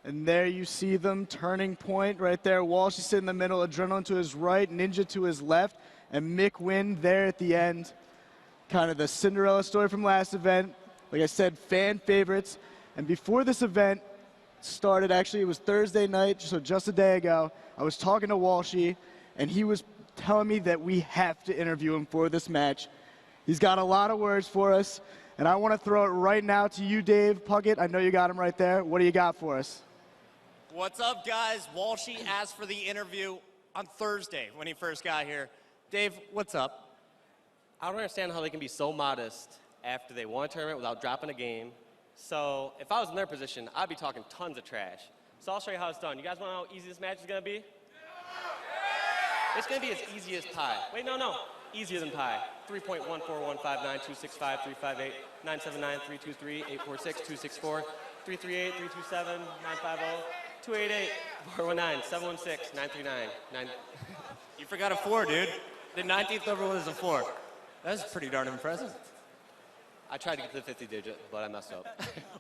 And there you see them, turning point right there. Walsh is sitting in the middle, Adrenaline to his right, Ninja to his left, and Mick Wynn there at the end. Kind of the Cinderella story from last event. Like I said, fan favorites. And before this event started, actually it was Thursday night, so just a day ago, I was talking to Walshy, and he was telling me that we have to interview him for this match. He's got a lot of words for us, and I want to throw it right now to you, Dave Puckett. I know you got him right there. What do you got for us? What's up, guys? Walshy asked for the interview on Thursday when he first got here. Dave, what's up? I don't understand how they can be so modest after they won a tournament without dropping a game. So if I was in their position, I'd be talking tons of trash. So I'll show you how it's done. You guys want to know how easy this match is going to be? It's going to be as easy as pi. Wait, no. Easier than pi. 3.14159265358 979 323 846 264 338 327 950 288 419 716 939 You forgot a 4, dude. The 19th number was a 4. That's pretty darn impressive. I tried to get to the 50 digit, but I messed up.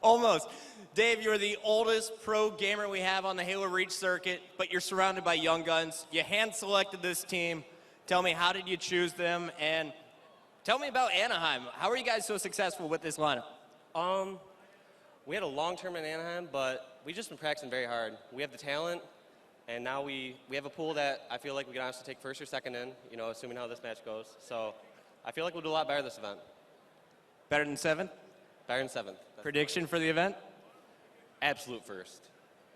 Almost. Dave, you're the oldest pro gamer we have on the Halo Reach circuit, but you're surrounded by young guns. You hand-selected this team. Tell me, how did you choose them? And tell me about Anaheim. How are you guys so successful with this lineup? We had a long term in Anaheim, but we've just been practicing very hard. We have the talent, and now we have a pool that I feel like we can honestly take first or second in, you know, assuming how this match goes. So I feel like we'll do a lot better this event. Better than 7th? Better than 7th. Prediction for the event? Absolute first.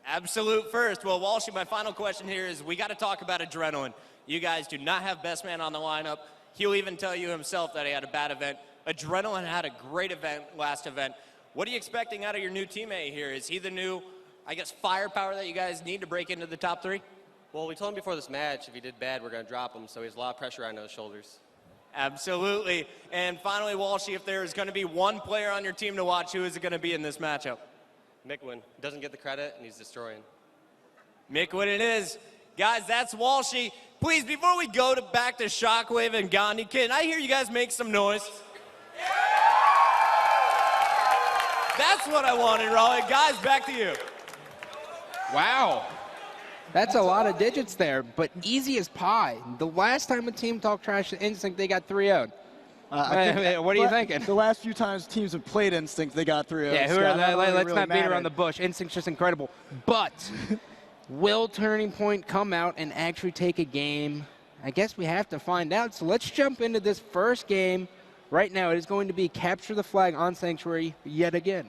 Absolute first. Well, Walshy, my final question here is we got to talk about Adrenaline. You guys do not have best man on the lineup. He'll even tell you himself that he had a bad event. Adrenaline had a great event last event. What are you expecting out of your new teammate here? Is he the new, I guess, firepower that you guys need to break into the top 3? Well, we told him before this match, if he did bad, we're going to drop him, so he has a lot of pressure on his shoulders. Absolutely. And finally, Walshy, if there is going to be one player on your team to watch, who is it going to be in this matchup? Mick Wynn doesn't get the credit, and he's destroying. Mick Wynn it is. Guys, that's Walshy. Please, before we go back to Shockwave and Gandhi, can I hear you guys make some noise? That's what I wanted, Raleigh. Guys, back to you. Wow. That's a lot of digits there, but easy as pie. The last time a team talked trash to Instinct, they got 3-0'd. What are you thinking? The last few times teams have played Instinct, they got 3-0. Yeah, let's not beat around the bush. Instinct's just incredible. But will Turning Point come out and actually take a game? I guess we have to find out. So let's jump into this first game. Right now, it is going to be capture the flag on Sanctuary yet again.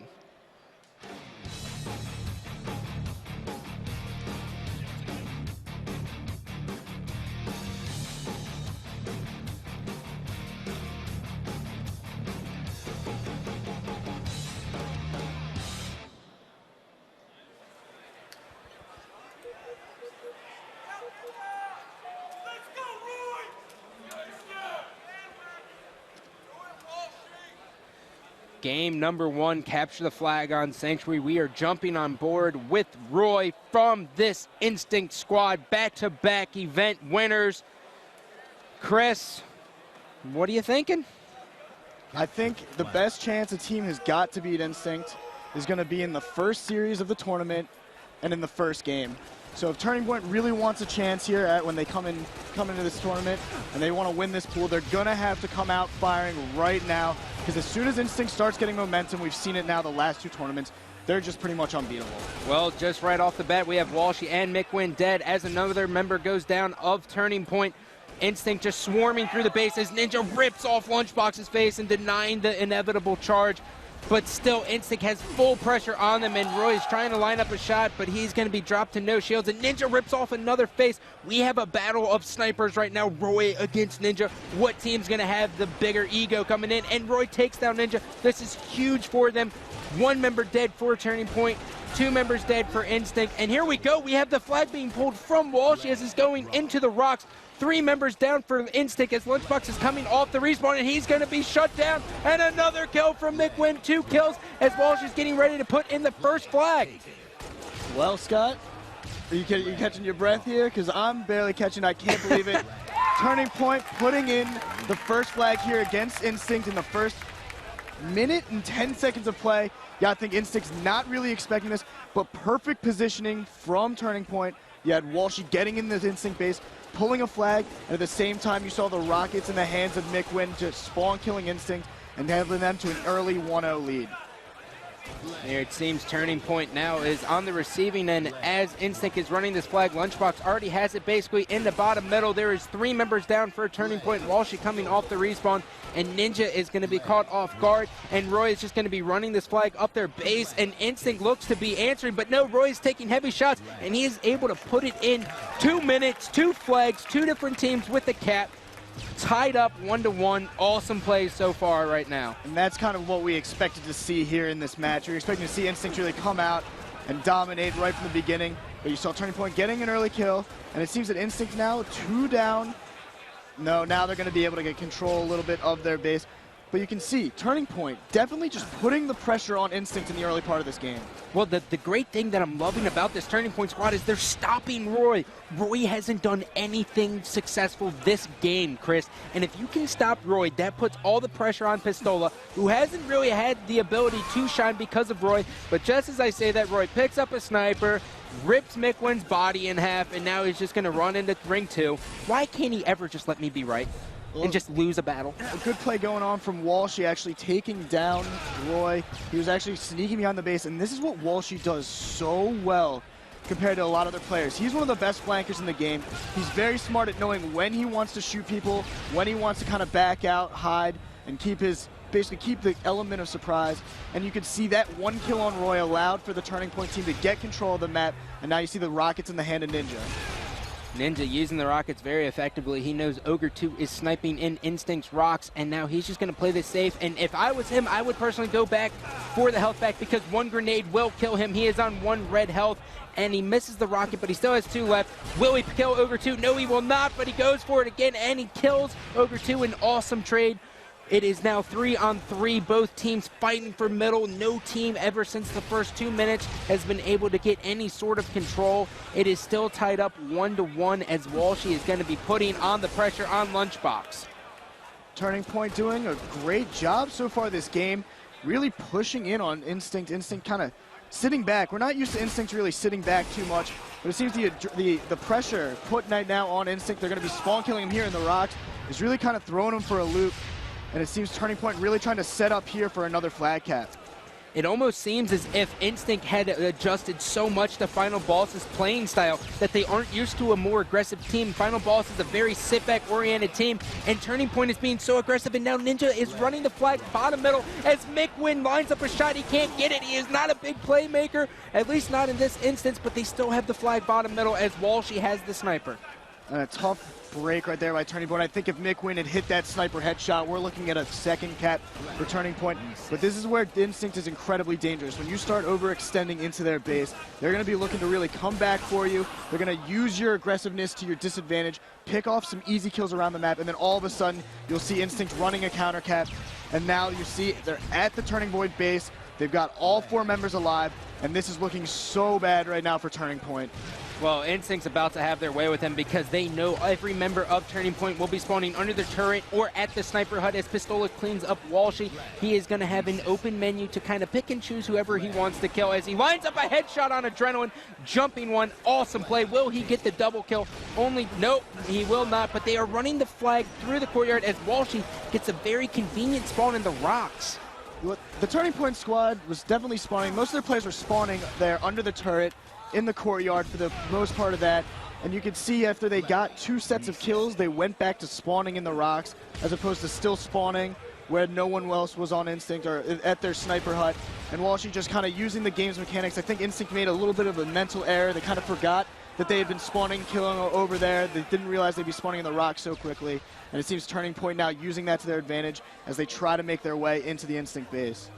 Game number 1, capture the flag on Sanctuary. We are jumping on board with Roy from this Instinct squad, back-to-back event winners. Chris, what are you thinking? I think the best chance a team has got to beat Instinct is going to be in the first series of the tournament and in the first game. So if Turning Point really wants a chance here when they come into this tournament and they want to win this pool, they're going to have to come out firing right now, because as soon as Instinct starts getting momentum, we've seen it now the last 2 tournaments, they're just pretty much unbeatable. Well, just right off the bat, we have Walshy and Mick Wynn dead as another member goes down of Turning Point. Instinct just swarming through the bases. Ninja rips off Lunchbox's face and denying the inevitable charge. But still, Instinct has full pressure on them, and Roy is trying to line up a shot, but he's going to be dropped to no shields, and Ninja rips off another face. We have a battle of snipers right now, Roy against Ninja. What team's going to have the bigger ego coming in? And Roy takes down Ninja. This is huge for them. 1 member dead for Turning Point, 2 members dead for Instinct, and here we go. We have the flag being pulled from Walsh as it's going into the rocks. 3 members down for Instinct as Lunchbox is coming off the respawn, and he's going to be shut down. And another kill from Mick Wynn, 2 kills as Walsh is getting ready to put in the first flag. Well, Scott, are you catching your breath here? Because I'm barely catching. I can't believe it. Turning Point putting in the first flag here against Instinct in the first minute and 10 seconds of play. Yeah, I think Instinct's not really expecting this. but perfect positioning from Turning Point. You had Walshy getting in the Instinct base, pulling a flag, and at the same time you saw the rockets in the hands of Mick Wynn just spawn killing Instinct and handling them to an early 1-0 lead. Here it seems Turning Point now is on the receiving end as Instinct is running this flag. Lunchbox already has it basically in the bottom middle. There is 3 members down for Turning Point. Walshy coming off the respawn, and Ninja is going to be caught off guard, and Roy is just going to be running this flag up their base, and Instinct looks to be answering, but no, Roy is taking heavy shots, and he is able to put it in 2 minutes, 2 flags, 2 different teams with the cap. Tied up 1-1. Awesome plays so far right now. And that's kind of what we expected to see here in this match. You're expecting to see Instinct really come out and dominate right from the beginning. But you saw Turning Point getting an early kill, and it seems that Instinct now 2 down. No, now they're going to be able to get control a little bit of their base. But you can see Turning Point definitely just putting the pressure on Instinct in the early part of this game. Well, the great thing that I'm loving about this Turning Point squad is they're stopping Roy. Roy hasn't done anything successful this game, Chris. And if you can stop Roy, that puts all the pressure on Pistola, who hasn't really had the ability to shine because of Roy. But just as I say that, Roy picks up a sniper, rips Mick Wynn's body in half, and now he's just going to run into ring 2. Why can't he ever just let me be right and just lose a battle? A good play going on from Walshy, actually taking down Roy. He was actually sneaking behind the base, and this is what Walshy does so well compared to a lot of other players. He's one of the best flankers in the game. He's very smart at knowing when he wants to shoot people, when he wants to kind of back out, hide, and basically keep the element of surprise. And you can see that 1 kill on Roy allowed for the Turning Point team to get control of the map, and now you see the rockets in the hand of Ninja. Ninja using the rockets very effectively. He knows Ogre 2 is sniping in Instinct's rocks, and now he's just going to play this safe. And if I was him, I would personally go back for the health back because 1 grenade will kill him. He is on 1 red health, and he misses the rocket, but he still has 2 left. Will he kill Ogre 2? No, he will not, but he goes for it again, and he kills Ogre 2. An awesome trade. It is now 3-on-3, both teams fighting for middle. No team ever since the first 2 minutes has been able to get any sort of control. It is still tied up 1-1 as Walshy is going to be putting on the pressure on Lunchbox. Turning Point doing a great job so far this game, really pushing in on Instinct. Instinct kind of sitting back. We're not used to Instinct really sitting back too much, but it seems the pressure put right now on Instinct, they're going to be spawn killing him here in the rocks, is really kind of throwing him for a loop. And it seems Turning Point really trying to set up here for another flag cap. It almost seems as if Instinct had adjusted so much to Final Boss's playing style that they aren't used to a more aggressive team. Final Boss is a very sit-back-oriented team, and Turning Point is being so aggressive, and now Ninja is running the flag bottom middle as Mick Wynn lines up a shot. He can't get it. He is not a big playmaker, at least not in this instance, but they still have the flag bottom middle as Walshy has the sniper. And a tough break right there by Turning Point. I think if Mick Wynn had hit that sniper headshot, we're looking at a 2nd cap for Turning Point. But this is where Instinct is incredibly dangerous. When you start overextending into their base, they're going to be looking to really come back for you. They're going to use your aggressiveness to your disadvantage, pick off some easy kills around the map, and then all of a sudden, you'll see Instinct running a counter cap. And now you see they're at the Turning Point base. They've got all 4 members alive, and this is looking so bad right now for Turning Point. Well, Instinct's about to have their way with him because they know every member of Turning Point will be spawning under the turret or at the sniper hut as Pistola cleans up Walshy. He is going to have an open menu to kind of pick and choose whoever he wants to kill as he lines up a headshot on Adrenaline, jumping one. Awesome play. Will he get the double kill? Nope, he will not, but they are running the flag through the courtyard as Walshy gets a very convenient spawn in the rocks. The Turning Point squad was definitely spawning. Most of their players were spawning there under the turret in the courtyard for the most part of that. And you can see after they got 2 sets of kills, they went back to spawning in the rocks as opposed to still spawning where no one else was on Instinct or at their sniper hut. And Walshy just kind of using the game's mechanics. I think Instinct made a little bit of a mental error. They kind of forgot that they had been spawning, killing over there. They didn't realize they'd be spawning in the rocks so quickly. And it seems Turning Point now using that to their advantage as they try to make their way into the Instinct base.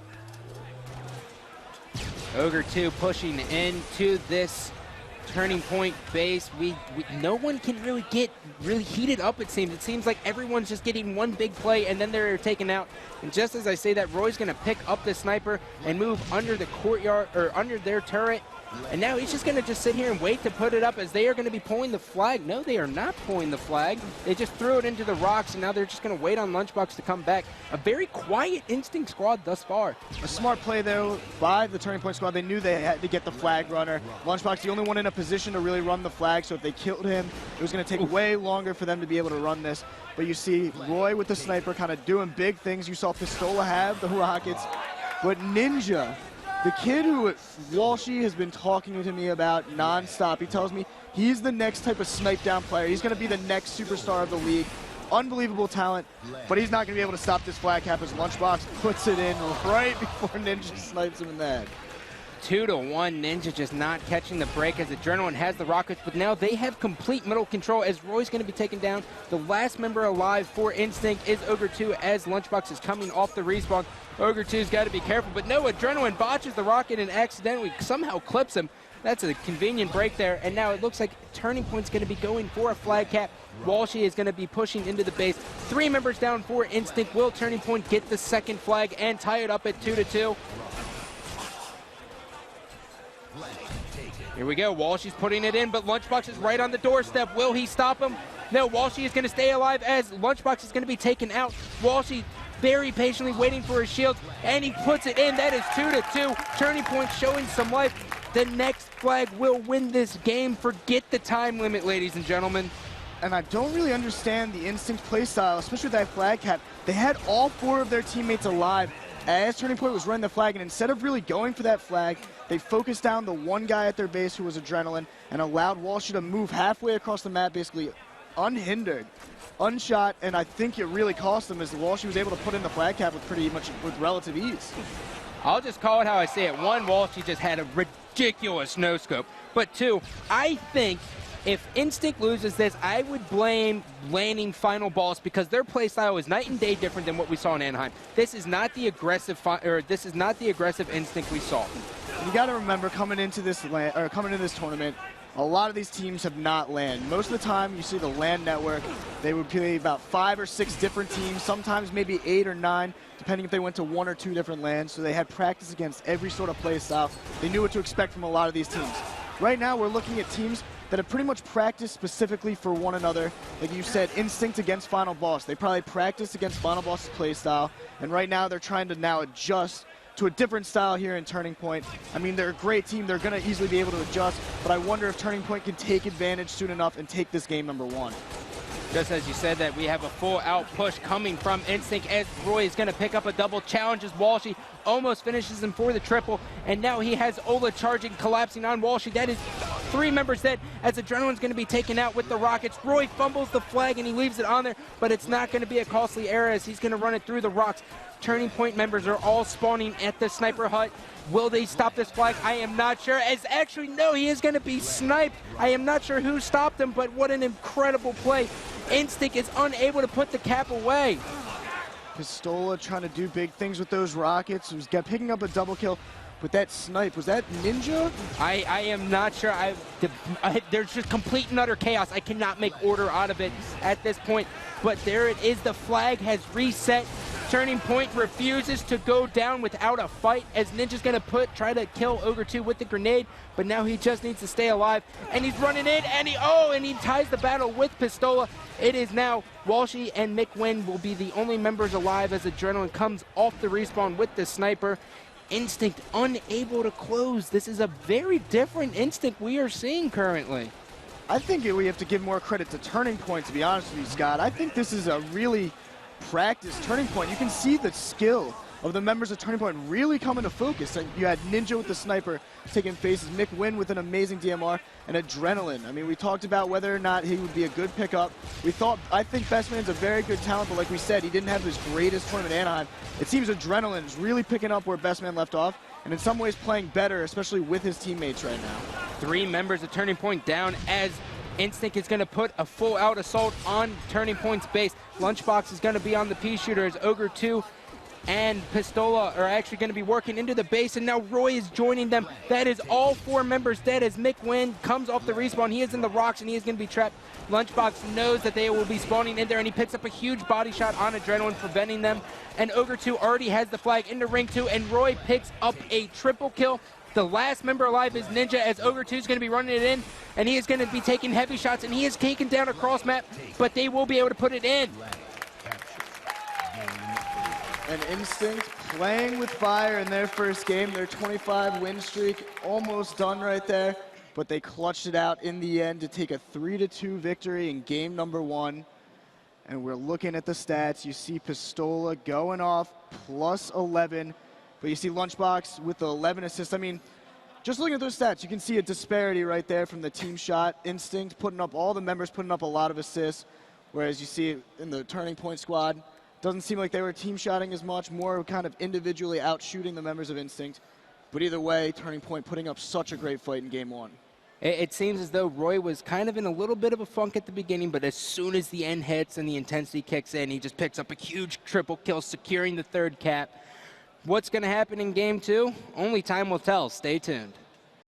Ogre 2 pushing into this Turning Point base. No one can really get heated up, it seems. It seems like everyone's just getting one big play and then they're taken out. And just as I say that, Roy's going to pick up the sniper and move under the courtyard, or under their turret. And now he's just going to sit here and wait to put it up, as they are going to be pulling the flag. No, they are not pulling the flag. They just threw it into the rocks, and now they're just going to wait on Lunchbox to come back. A very quiet Instinct squad thus far. A smart play there by the Turning Point squad. They knew they had to get the flag runner. Lunchbox, the only one in a position to really run the flag, so if they killed him, it was going to take way longer for them to be able to run this. But you see Roy with the sniper kind of doing big things. You saw Pistola have the rockets, but Ninja, the kid who Walshy has been talking to me about nonstop, he tells me he's the next type of snipe down player. He's going to be the next superstar of the league. Unbelievable talent, but he's not going to be able to stop this flag cap as Lunchbox puts it in right before Ninja snipes him in the head. 2-1, Ninja just not catching the break as Adrenaline has the rockets, but now they have complete middle control as Roy's going to be taken down. The last member alive for Instinct is Ogre 2 as Lunchbox is coming off the respawn. Ogre 2's got to be careful, but no, Adrenaline botches the rocket and accidentally somehow clips him. That's a convenient break there, and now it looks like Turning Point's going to be going for a flag cap. Walshy is going to be pushing into the base. 3 members down for Instinct. Will Turning Point get the second flag and tie it up at 2-2? Here we go. Walshy's putting it in, but Lunchbox is right on the doorstep. Will he stop him? No, Walshy is going to stay alive as Lunchbox is going to be taken out. Walshy very patiently waiting for his shields, and he puts it in. That is 2-2. Turning Point showing some life. The next flag will win this game. Forget the time limit, ladies and gentlemen. And I don't really understand the Instinct playstyle, especially with that flag cap. They had all 4 of their teammates alive as Turning Point was running the flag, and instead of really going for that flag, they focused down the one guy at their base who was Adrenaline and allowed Walshy to move halfway across the map, basically unhindered, unshot, and I think it really cost them as Walshy was able to put in the flag cap with relative ease. I'll just call it how I say it. 1, Walshy just had a ridiculous no-scope. But 2, I think if Instinct loses this, I would blame landing final balls because their play style is night and day different than what we saw in Anaheim. This is not the aggressive Instinct we saw. You got to remember, coming into this tournament, a lot of these teams have not LAN. Most of the time, you see the LAN network, they would play about 5 or 6 different teams, sometimes maybe 8 or 9, depending if they went to 1 or 2 different LANs. So they had practice against every sort of play style. They knew what to expect from a lot of these teams. Right now, we're looking at teams that have pretty much practiced specifically for one another. Like you said, Instinct against Final Boss. They probably practiced against Final Boss's play style, and right now they're trying to now adjust to a different style here in Turning Point. I mean, they're a great team. They're going to easily be able to adjust, but I wonder if Turning Point can take advantage soon enough and take this game number 1. Just as you said that, we have a full-out push coming from Instinct as Roy is going to pick up a double, challenges Walshy, almost finishes him for the triple, and now he has Ola charging, collapsing on Walshy. That is 3 members dead as Adrenaline's going to be taken out with the rockets. Roy fumbles the flag and he leaves it on there, but it's not going to be a costly error as he's going to run it through the rocks. Turning Point members are all spawning at the sniper hut. Will they stop this flag? I am not sure. Actually, no, he is going to be sniped. I am not sure who stopped him, but what an incredible play. Instinct is unable to put the cap away. Pistola trying to do big things with those rockets. He was picking up a double kill with that snipe. Was that Ninja? I am not sure. There's just complete and utter chaos. I cannot make order out of it at this point. But there it is. The flag has reset. Turning Point refuses to go down without a fight as Ninja's going to try to kill Ogre 2 with the grenade, but now he just needs to stay alive, and he's running in, and he ties the battle with Pistola. It is now Walshy and Mick Wynn will be the only members alive as Adrenaline comes off the respawn with the sniper. Instinct unable to close. This is a very different Instinct we are seeing currently. I think we have to give more credit to Turning Point, to be honest with you, Scott. I think this is a really practice Turning Point. You can see the skill of the members of Turning Point really come into focus. You had Ninja with the sniper taking faces, Mick Wynn with an amazing DMR, and Adrenaline. I mean, we talked about whether or not he would be a good pickup. I think Bestman's a very good talent, but like we said, he didn't have his greatest tournament in Anaheim. It seems Adrenaline is really picking up where Bestman left off, and in some ways playing better, especially with his teammates right now. 3 members of Turning Point down as Instinct is going to put a full-out assault on Turning Point's base. Lunchbox is going to be on the pea shooter as Ogre 2 and Pistola are actually going to be working into the base, and now Roy is joining them. That is all 4 members dead as Mick Wynn comes off the respawn. He is in the rocks, and he is going to be trapped. Lunchbox knows that they will be spawning in there, and he picks up a huge body shot on Adrenaline, preventing them. And Ogre 2 already has the flag into ring 2, and Roy picks up a triple kill. The last member alive is Ninja, as Ogre 2 is going to be running it in, and he is going to be taking heavy shots, and he is taken down across map, but they will be able to put it in. And Instinct playing with fire in their first game. Their 25 win streak almost done right there, but they clutched it out in the end to take a 3-2 victory in game number 1. And we're looking at the stats. You see Pistola going off plus 11. But you see Lunchbox with the 11 assists. I mean, just looking at those stats, you can see a disparity right there from the team shot. Instinct putting up, all the members putting up a lot of assists, whereas you see in the Turning Point squad, doesn't seem like they were team shotting as much, more kind of individually out shooting the members of Instinct. But either way, Turning Point putting up such a great fight in game 1. It seems as though Roy was kind of in a little bit of a funk at the beginning, but as soon as the end hits and the intensity kicks in, he just picks up a huge triple kill, securing the 3rd cap. What's going to happen in game 2? Only time will tell. Stay tuned.